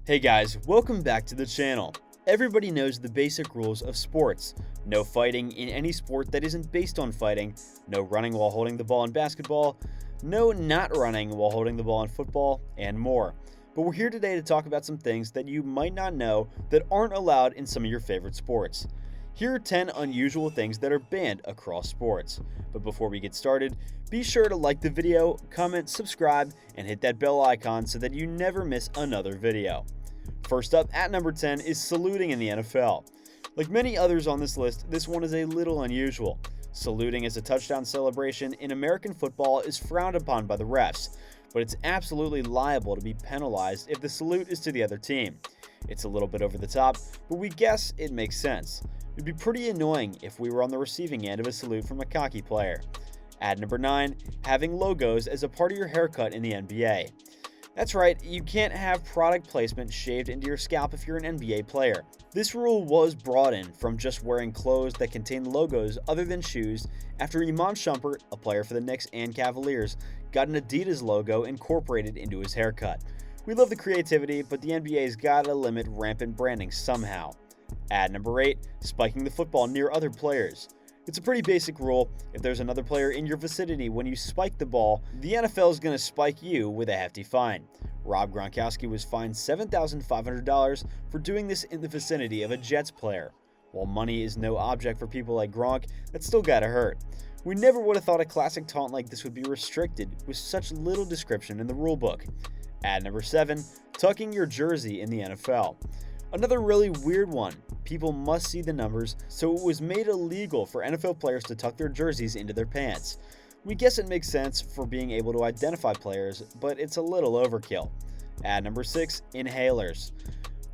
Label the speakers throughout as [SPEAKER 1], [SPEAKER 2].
[SPEAKER 1] Hey guys, welcome back to the channel. Everybody knows the basic rules of sports. No fighting in any sport that isn't based on fighting, no running while holding the ball in basketball, no not running while holding the ball in football, and more. But we're here today to talk about some things that you might not know that aren't allowed in some of your favorite sports. Here are 10 unusual things that are banned across sports. But before we get started, be sure to like the video, comment, subscribe, and hit that bell icon so that you never miss another video. First up, at number 10, is saluting in the NFL. Like many others on this list, this one is a little unusual. Saluting as a touchdown celebration in American football is frowned upon by the refs, but it's absolutely liable to be penalized if the salute is to the other team. It's a little bit over the top, but we guess it makes sense. It'd be pretty annoying if we were on the receiving end of a salute from a cocky player. At number 9, having logos as a part of your haircut in the NBA. That's right, you can't have product placement shaved into your scalp if you're an NBA player. This rule was broadened from just wearing clothes that contain logos other than shoes after Iman Shumpert, a player for the Knicks and Cavaliers, got an Adidas logo incorporated into his haircut. We love the creativity, but the NBA's gotta limit rampant branding somehow. At number 8, spiking the football near other players. It's a pretty basic rule. If there's another player in your vicinity when you spike the ball, the NFL is going to spike you with a hefty fine. Rob Gronkowski was fined $7,500 for doing this in the vicinity of a Jets player. While money is no object for people like Gronk, that still gotta hurt. We never would have thought a classic taunt like this would be restricted with such little description in the rulebook. At number 7, tucking your jersey in the NFL. Another really weird one. People must see the numbers, so it was made illegal for NFL players to tuck their jerseys into their pants. We guess it makes sense for being able to identify players, but it's a little overkill. At number 6, inhalers.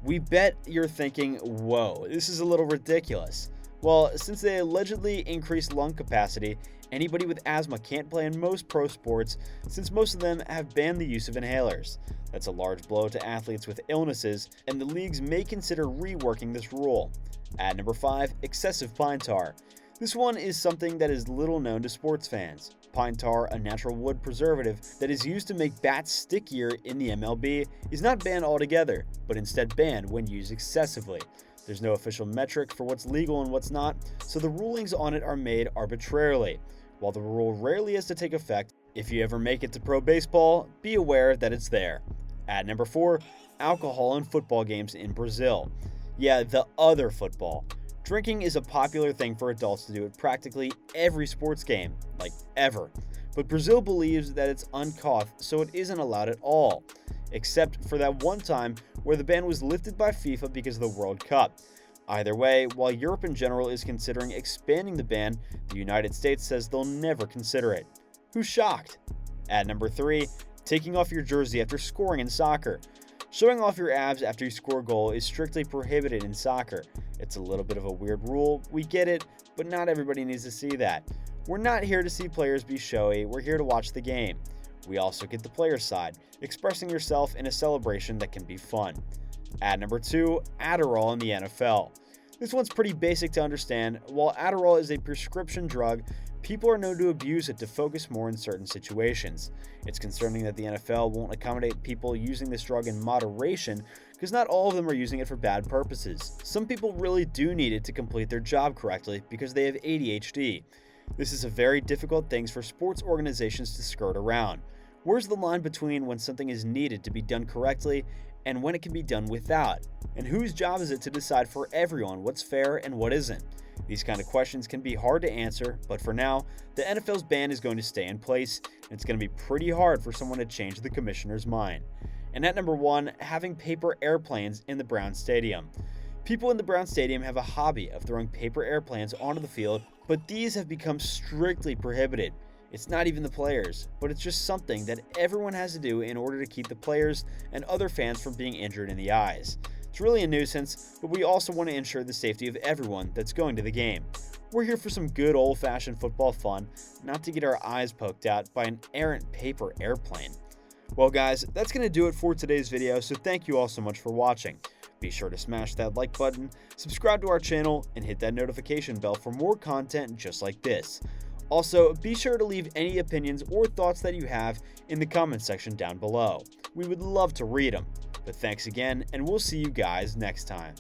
[SPEAKER 1] We bet you're thinking, whoa, this is a little ridiculous. Well, since they allegedly increase lung capacity, anybody with asthma can't play in most pro sports since most of them have banned the use of inhalers. That's a large blow to athletes with illnesses, and the leagues may consider reworking this rule. At number 5, excessive pine tar. This one is something that is little known to sports fans. Pine tar, a natural wood preservative that is used to make bats stickier in the MLB, is not banned altogether, but instead banned when used excessively. There's no official metric for what's legal and what's not, so the rulings on it are made arbitrarily. While the rule rarely has to take effect, if you ever make it to pro baseball, be aware that it's there. At number 4, alcohol in football games in Brazil. Yeah, the other football. Drinking is a popular thing for adults to do at practically every sports game, like ever. But Brazil believes that it's uncouth, so it isn't allowed at all. Except for that one time where the ban was lifted by FIFA because of the World Cup. Either way, while Europe in general is considering expanding the ban, the United States says they'll never consider it. Who's shocked? At number 3, taking off your jersey after scoring in soccer. Showing off your abs after you score a goal is strictly prohibited in soccer. It's a little bit of a weird rule, we get it, but not everybody needs to see that. We're not here to see players be showy, we're here to watch the game. We also get the player's side, expressing yourself in a celebration that can be fun. At number 2, Adderall in the NFL. This one's pretty basic to understand. While Adderall is a prescription drug, people are known to abuse it to focus more in certain situations. It's concerning that the NFL won't accommodate people using this drug in moderation because not all of them are using it for bad purposes. Some people really do need it to complete their job correctly because they have ADHD. This is a very difficult thing for sports organizations to skirt around. Where's the line between when something is needed to be done correctly and when it can be done without? And whose job is it to decide for everyone what's fair and what isn't? These kind of questions can be hard to answer, but for now, the NFL's ban is going to stay in place, and it's going to be pretty hard for someone to change the commissioner's mind. And at number 1, having paper airplanes in the Brown Stadium. People in the Brown Stadium have a hobby of throwing paper airplanes onto the field, but these have become strictly prohibited. It's not even the players, but it's just something that everyone has to do in order to keep the players and other fans from being injured in the eyes. It's really a nuisance, but we also want to ensure the safety of everyone that's going to the game. We're here for some good old-fashioned football fun, not to get our eyes poked out by an errant paper airplane. Well guys, that's going to do it for today's video, so thank you all so much for watching. Be sure to smash that like button, subscribe to our channel, and hit that notification bell for more content just like this. Also, be sure to leave any opinions or thoughts that you have in the comment section down below. We would love to read them. But thanks again, and we'll see you guys next time.